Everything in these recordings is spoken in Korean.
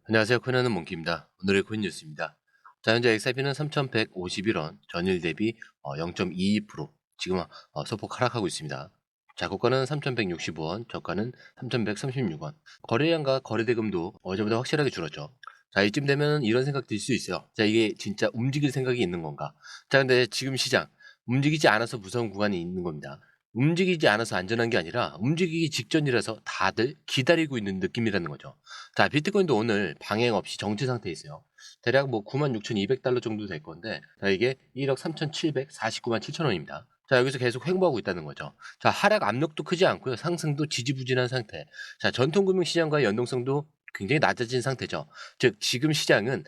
안녕하세요. 코인하는 몽키입니다. 오늘의 코인 뉴스입니다. 자, 현재 XRP는 3,151원, 전일 대비 0.22% 지금 소폭 하락하고 있습니다. 자, 고가는 3,165원, 저가는 3,136원. 거래량과 거래대금도 어제보다 확실하게 줄었죠. 자, 이쯤 되면 이런 생각 들 수 있어요. 자, 이게 진짜 움직일 생각이 있는 건가? 자, 근데 지금 시장 움직이지 않아서 무서운 구간이 있는 겁니다. 움직이지 않아서 안전한 게 아니라 움직이기 직전이라서 다들 기다리고 있는 느낌이라는 거죠. 자, 비트코인도 오늘 방향 없이 정체 상태에 있어요. 대략 뭐 96,200달러 정도 될 건데, 자, 이게 1억 3,749만 7천 원입니다. 자, 여기서 계속 횡보하고 있다는 거죠. 자, 하락 압력도 크지 않고요. 상승도 지지부진한 상태. 자, 전통금융시장과의 연동성도 굉장히 낮아진 상태죠. 즉, 지금 시장은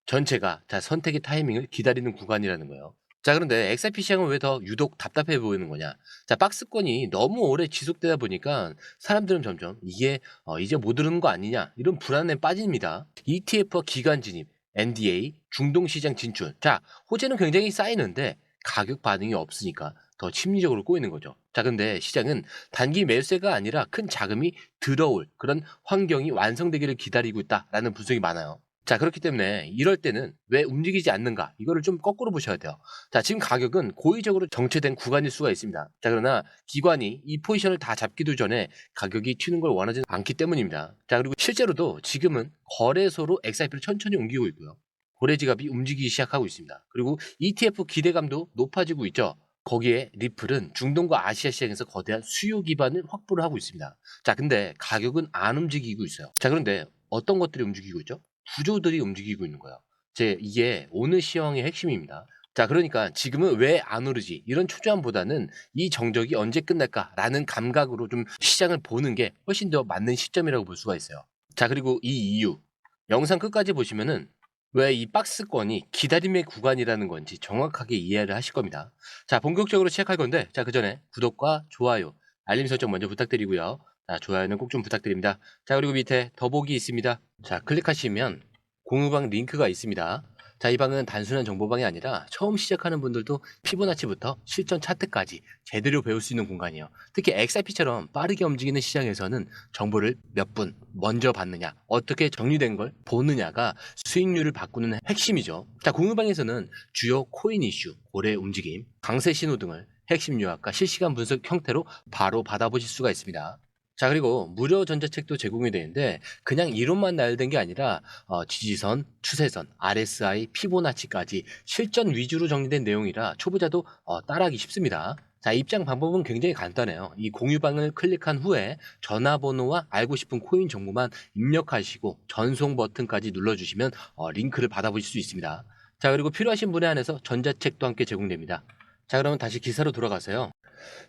전체가 선택의 타이밍을 기다리는 구간이라는 거예요. 자, 그런데 XRP 시장은 왜 더 유독 답답해 보이는 거냐? 자, 박스권이 너무 오래 지속되다 보니까 사람들은 점점 이게 이제 못 오르는 거 아니냐 이런 불안에 빠집니다. ETF와 기관 진입, NDA, 중동 시장 진출. 자, 호재는 굉장히 쌓이는데 가격 반응이 없으니까 더 심리적으로 꼬이는 거죠. 자, 근데 시장은 단기 매수세가 아니라 큰 자금이 들어올 그런 환경이 완성되기를 기다리고 있다라는 분석이 많아요. 자, 그렇기 때문에 이럴 때는 왜 움직이지 않는가? 이거를 좀 거꾸로 보셔야 돼요. 자, 지금 가격은 고의적으로 정체된 구간일 수가 있습니다. 자, 그러나 기관이 이 포지션을 다 잡기도 전에 가격이 튀는 걸 원하지 않기 때문입니다. 자, 그리고 실제로도 지금은 거래소로 XRP를 천천히 옮기고 있고요. 고래 지갑이 움직이기 시작하고 있습니다. 그리고 ETF 기대감도 높아지고 있죠. 거기에 리플은 중동과 아시아 시장에서 거대한 수요 기반을 확보를 하고 있습니다. 자, 근데 가격은 안 움직이고 있어요. 자, 그런데 어떤 것들이 움직이고 있죠? 구조들이 움직이고 있는 거예요. 이게 오늘 시황의 핵심입니다. 자, 그러니까 지금은 왜 안 오르지? 이런 초조함보다는 이 정적이 언제 끝날까라는 감각으로 좀 시장을 보는 게 훨씬 더 맞는 시점이라고 볼 수가 있어요. 자, 그리고 이 이유. 영상 끝까지 보시면은 왜 이 박스권이 기다림의 구간이라는 건지 정확하게 이해를 하실 겁니다. 자, 본격적으로 시작할 건데, 자, 그 전에 구독과 좋아요, 알림 설정 먼저 부탁드리고요. 자, 좋아요는 꼭 좀 부탁드립니다. 자, 그리고 밑에 더보기 있습니다. 자, 클릭하시면 공유방 링크가 있습니다. 자, 이 방은 단순한 정보방이 아니라 처음 시작하는 분들도 피보나치부터 실전 차트까지 제대로 배울 수 있는 공간이에요. 특히 XRP처럼 빠르게 움직이는 시장에서는 정보를 몇 분 먼저 받느냐, 어떻게 정리된 걸 보느냐가 수익률을 바꾸는 핵심이죠. 자, 공유방에서는 주요 코인 이슈, 고래 움직임, 강세 신호 등을 핵심 요약과 실시간 분석 형태로 바로 받아보실 수가 있습니다. 자, 그리고 무료 전자책도 제공이 되는데 그냥 이론만 나열된 게 아니라 지지선, 추세선, RSI, 피보나치까지 실전 위주로 정리된 내용이라 초보자도 따라하기 쉽습니다. 자, 입장 방법은 굉장히 간단해요. 이 공유방을 클릭한 후에 전화번호와 알고 싶은 코인 정보만 입력하시고 전송 버튼까지 눌러주시면 링크를 받아보실 수 있습니다. 자, 그리고 필요하신 분에 한해서 전자책도 함께 제공됩니다. 자, 그러면 다시 기사로 돌아가세요.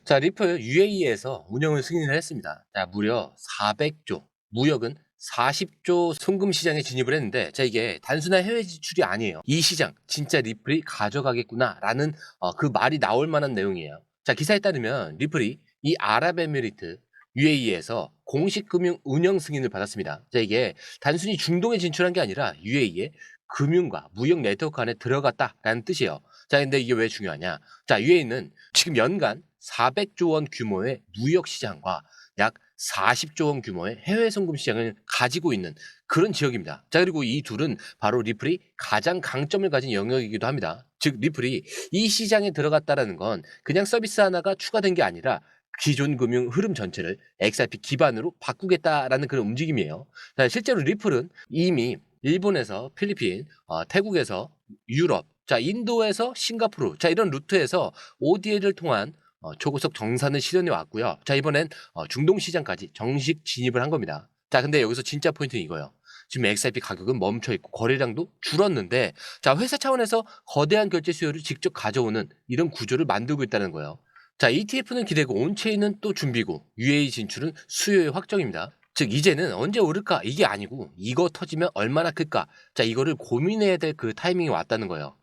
자, 리플 UAE에서 운영을 승인을 했습니다. 자, 무려 400조, 무역은 40조 송금 시장에 진입을 했는데, 자, 이게 단순한 해외 지출이 아니에요. 이 시장 진짜 리플이 가져가겠구나라는 그 말이 나올 만한 내용이에요. 자, 기사에 따르면 리플이 이 아랍에미리트 UAE에서 공식 금융 운영 승인을 받았습니다. 자, 이게 단순히 중동에 진출한 게 아니라 UAE에 금융과 무역 네트워크 안에 들어갔다라는 뜻이에요. 자, 근데 이게 왜 중요하냐? 자, UAE는 지금 연간 400조 원 규모의 무역 시장과 약 40조 원 규모의 해외 송금 시장을 가지고 있는 그런 지역입니다. 자, 그리고 이 둘은 바로 리플이 가장 강점을 가진 영역이기도 합니다. 즉, 리플이 이 시장에 들어갔다라는 건 그냥 서비스 하나가 추가된 게 아니라 기존 금융 흐름 전체를 XRP 기반으로 바꾸겠다라는 그런 움직임이에요. 자, 실제로 리플은 이미 일본에서 필리핀, 태국에서 유럽, 자, 인도에서 싱가포르, 자, 이런 루트에서 ODA를 통한 초고속 정산을 실현해 왔고요. 자, 이번엔 중동 시장까지 정식 진입을 한 겁니다. 자, 근데 여기서 진짜 포인트는 이거예요. 지금 XRP 가격은 멈춰 있고 거래량도 줄었는데, 자, 회사 차원에서 거대한 결제 수요를 직접 가져오는 이런 구조를 만들고 있다는 거예요. 자, ETF는 기대고 온체인은 또 준비고 UAE 진출은 수요의 확정입니다. 즉, 이제는 언제 오를까 이게 아니고 이거 터지면 얼마나 클까, 자, 이거를 고민해야 될 그 타이밍이 왔다는 거예요.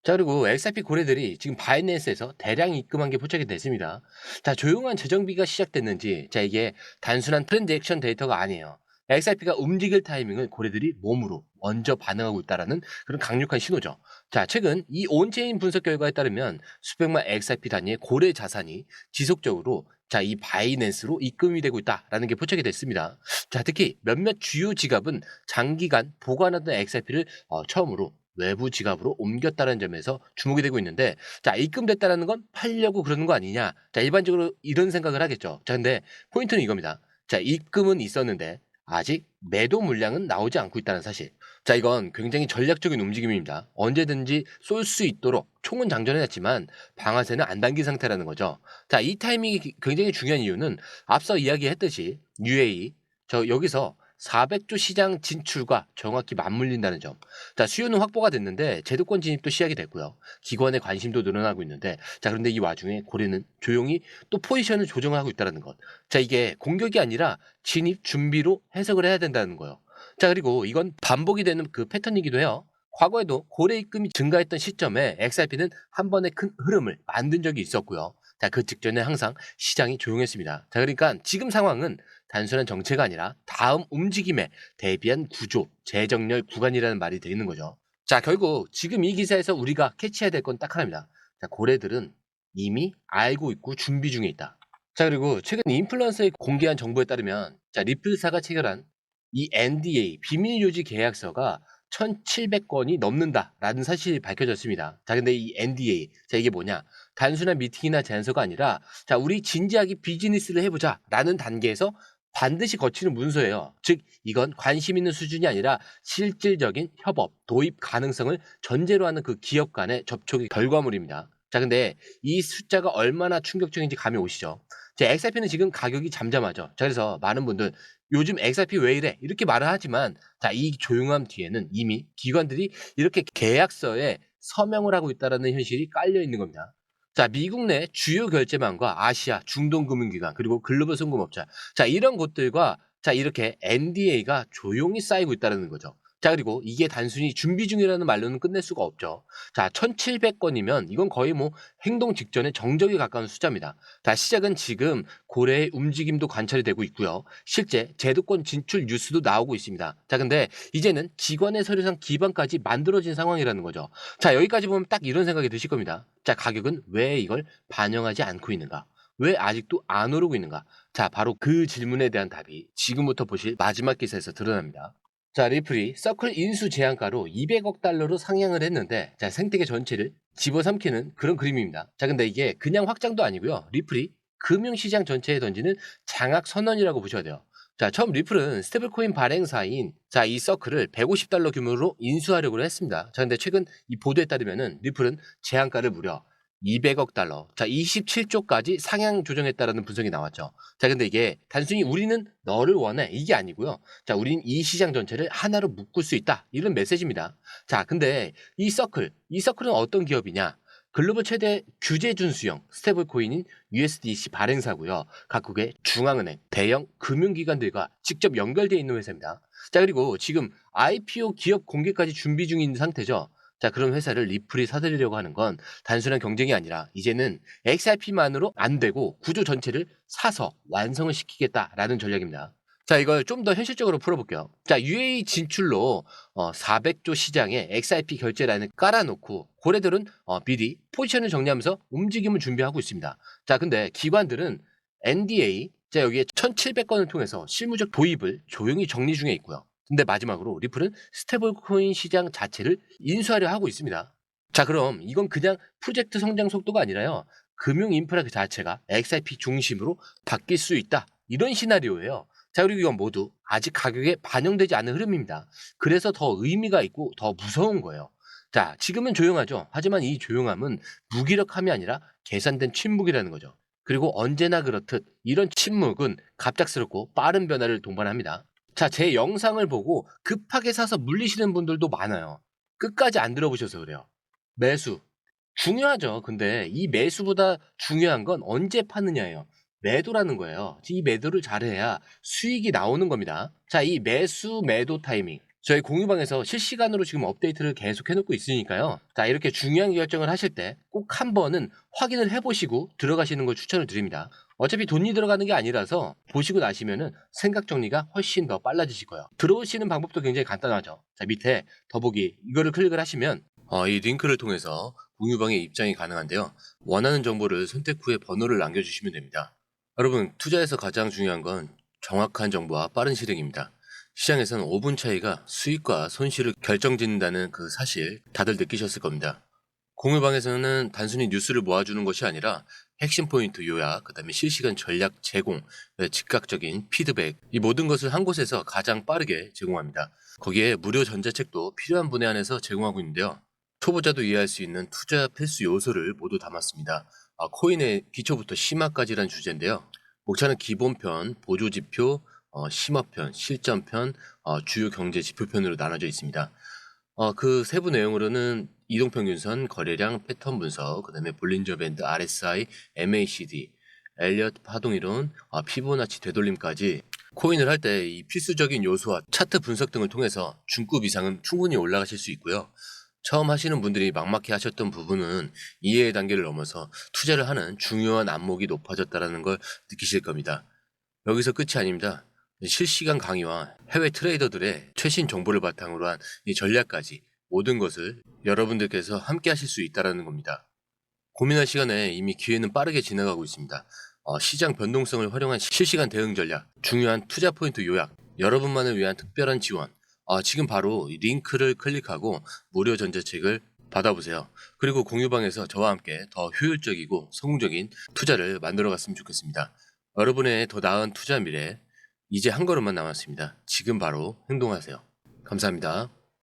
자, 그리고 XRP 고래들이 지금 바이낸스에서 대량 입금한 게 포착이 됐습니다. 자, 조용한 재정비가 시작됐는지, 이게 단순한 트랜잭션 데이터가 아니에요. XRP가 움직일 타이밍을 고래들이 몸으로 먼저 반응하고 있다라는 그런 강력한 신호죠. 자, 최근 이 온체인 분석 결과에 따르면 수백만 XRP 단위의 고래 자산이 지속적으로 이 바이낸스로 입금이 되고 있다라는 게 포착이 됐습니다. 자, 특히 몇몇 주요 지갑은 장기간 보관하던 XRP를 처음으로 외부 지갑으로 옮겼다는 점에서 주목이 되고 있는데, 자, 입금됐다라는 건 팔려고 그러는 거 아니냐. 자, 일반적으로 이런 생각을 하겠죠. 자, 근데 포인트는 이겁니다. 자, 입금은 있었는데 아직 매도 물량은 나오지 않고 있다는 사실. 자, 이건 굉장히 전략적인 움직임입니다. 언제든지 쏠 수 있도록 총은 장전해놨지만 방아쇠는 안 당긴 상태라는 거죠. 자, 이 타이밍이 굉장히 중요한 이유는 앞서 이야기했듯이 UAE, 여기서 400조 시장 진출과 정확히 맞물린다는 점. 자, 수요는 확보가 됐는데 제도권 진입도 시작이 됐고요. 기관의 관심도 늘어나고 있는데, 자, 그런데 이 와중에 고래는 조용히 또 포지션을 조정하고 있다는 것. 자, 이게 공격이 아니라 진입 준비로 해석을 해야 된다는 거예요. 자, 그리고 이건 반복이 되는 그 패턴이기도 해요. 과거에도 고래 입금이 증가했던 시점에 XRP는 한 번의 큰 흐름을 만든 적이 있었고요. 자, 그 직전에 항상 시장이 조용했습니다. 자, 그러니까 지금 상황은 단순한 정체가 아니라 다음 움직임에 대비한 구조, 재정렬 구간이라는 말이 되는 거죠. 자, 결국 지금 이 기사에서 우리가 캐치해야 될 건 딱 하나입니다. 자, 고래들은 이미 알고 있고 준비 중에 있다. 자, 그리고 최근 인플루언서에 공개한 정보에 따르면, 자, 리플사가 체결한 이 NDA 비밀 유지 계약서가 1,700건이 넘는다라는 사실이 밝혀졌습니다. 자, 근데 이 NDA, 자, 이게 뭐냐? 단순한 미팅이나 제안서가 아니라, 자, 우리 진지하게 비즈니스를 해보자라는 단계에서 반드시 거치는 문서예요. 즉, 이건 관심 있는 수준이 아니라 실질적인 협업, 도입 가능성을 전제로 하는 그 기업 간의 접촉의 결과물입니다. 자, 근데 이 숫자가 얼마나 충격적인지 감이 오시죠? 제 XRP는 지금 가격이 잠잠하죠. 자, 그래서 많은 분들 요즘 XRP 왜 이래? 이렇게 말을 하지만, 자, 이 조용함 뒤에는 이미 기관들이 이렇게 계약서에 서명을 하고 있다는 현실이 깔려 있는 겁니다. 자, 미국 내 주요 결제망과 아시아 중동금융기관 그리고 글로벌 송금업자, 자, 이런 곳들과 이렇게 NDA가 조용히 쌓이고 있다는 거죠. 자, 그리고 이게 단순히 준비 중이라는 말로는 끝낼 수가 없죠. 자, 1,700건이면 이건 거의 뭐 행동 직전에 정적에 가까운 숫자입니다. 자, 시작은 지금 고래의 움직임도 관찰이 되고 있고요. 실제 제도권 진출 뉴스도 나오고 있습니다. 자, 근데 이제는 기관의 서류상 기반까지 만들어진 상황이라는 거죠. 자, 여기까지 보면 딱 이런 생각이 드실 겁니다. 자, 가격은 왜 이걸 반영하지 않고 있는가? 왜 아직도 안 오르고 있는가? 자, 바로 그 질문에 대한 답이 지금부터 보실 마지막 기사에서 드러납니다. 자, 리플이 서클 인수 제한가로 200억 달러로 상향을 했는데, 자, 생태계 전체를 집어삼키는 그런 그림입니다. 자, 근데 이게 그냥 확장도 아니고요. 리플이 금융시장 전체에 던지는 장악 선언이라고 보셔야 돼요. 자, 처음 리플은 스테이블코인 발행사인 이 서클을 150달러 규모로 인수하려고 했습니다. 자, 근데 최근 이 보도에 따르면은 리플은 제한가를 무려 200억 달러, 자, 27조까지 상향 조정했다라는 분석이 나왔죠. 자, 근데 이게 단순히 우리는 너를 원해 이게 아니고요. 자, 우린 이 시장 전체를 하나로 묶을 수 있다, 이런 메시지입니다. 자, 근데 이 서클은 어떤 기업이냐? 글로벌 최대 규제 준수형 스테이블 코인인 USDC 발행사고요. 각국의 중앙은행, 대형 금융기관들과 직접 연결되어 있는 회사입니다. 자, 그리고 지금 IPO 기업 공개까지 준비 중인 상태죠. 자, 그런 회사를 리플이 사들이려고 하는 건 단순한 경쟁이 아니라 이제는 XRP만으로 안 되고 구조 전체를 사서 완성을 시키겠다라는 전략입니다. 자, 이걸 좀 더 현실적으로 풀어볼게요. 자, UAE 진출로 400조 시장에 XRP 결제 라인을 깔아놓고 고래들은 미리 포지션을 정리하면서 움직임을 준비하고 있습니다. 자, 근데 기관들은 NDA, 자, 여기에 1,700건을 통해서 실무적 도입을 조용히 정리 중에 있고요. 근데 마지막으로 리플은 스테이블코인 시장 자체를 인수하려 하고 있습니다. 자, 그럼 이건 그냥 프로젝트 성장 속도가 아니라요, 금융 인프라 그 자체가 XRP 중심으로 바뀔 수 있다, 이런 시나리오예요. 자, 그리고 이건 모두 아직 가격에 반영되지 않은 흐름입니다. 그래서 더 의미가 있고 더 무서운 거예요. 자, 지금은 조용하죠. 하지만 이 조용함은 무기력함이 아니라 계산된 침묵이라는 거죠. 그리고 언제나 그렇듯 이런 침묵은 갑작스럽고 빠른 변화를 동반합니다. 자, 제 영상을 보고 급하게 사서 물리시는 분들도 많아요. 끝까지 안 들어보셔서 그래요. 매수. 중요하죠. 근데 이 매수보다 중요한 건 언제 파느냐예요. 매도라는 거예요. 이 매도를 잘해야 수익이 나오는 겁니다. 자, 이 매수 매도 타이밍, 저희 공유방에서 실시간으로 지금 업데이트를 계속 해놓고 있으니까요. 자, 이렇게 중요한 결정을 하실 때 꼭 한 번은 확인을 해보시고 들어가시는 걸 추천을 드립니다. 어차피 돈이 들어가는 게 아니라서 보시고 나시면은 생각 정리가 훨씬 더 빨라지실 거예요. 들어오시는 방법도 굉장히 간단하죠. 자, 밑에 더보기 이거를 클릭을 하시면 이 링크를 통해서 공유방에 입장이 가능한데요. 원하는 정보를 선택 후에 번호를 남겨주시면 됩니다. 여러분, 투자에서 가장 중요한 건 정확한 정보와 빠른 실행입니다. 시장에서는 5분 차이가 수익과 손실을 결정짓는다는 그 사실 다들 느끼셨을 겁니다. 공유방에서는 단순히 뉴스를 모아주는 것이 아니라 핵심 포인트 요약, 그 다음에 실시간 전략 제공, 즉각적인 피드백, 이 모든 것을 한 곳에서 가장 빠르게 제공합니다. 거기에 무료 전자책도 필요한 분에 한해서 제공하고 있는데요. 초보자도 이해할 수 있는 투자 필수 요소를 모두 담았습니다. 코인의 기초부터 심화까지란 주제인데요. 목차는 기본편, 보조지표, 심화편, 실전편, 주요 경제 지표편으로 나눠져 있습니다. 그 세부 내용으로는 이동평균선, 거래량, 패턴 분석, 그 다음에 볼린저 밴드, RSI, MACD, 엘리엇 파동이론, 피보나치 되돌림까지 코인을 할 때 이 필수적인 요소와 차트 분석 등을 통해서 중급 이상은 충분히 올라가실 수 있고요. 처음 하시는 분들이 막막해 하셨던 부분은 이해의 단계를 넘어서 투자를 하는 중요한 안목이 높아졌다는 걸 느끼실 겁니다. 여기서 끝이 아닙니다. 실시간 강의와 해외 트레이더들의 최신 정보를 바탕으로 한 이 전략까지 모든 것을 여러분들께서 함께 하실 수 있다는 겁니다. 고민할 시간에 이미 기회는 빠르게 지나가고 있습니다. 시장 변동성을 활용한 실시간 대응 전략, 중요한 투자 포인트 요약, 여러분만을 위한 특별한 지원. 지금 바로 이 링크를 클릭하고 무료 전자책을 받아보세요. 그리고 공유방에서 저와 함께 더 효율적이고 성공적인 투자를 만들어 갔으면 좋겠습니다. 여러분의 더 나은 투자 미래, 이제 한 걸음만 남았습니다. 지금 바로 행동하세요. 감사합니다.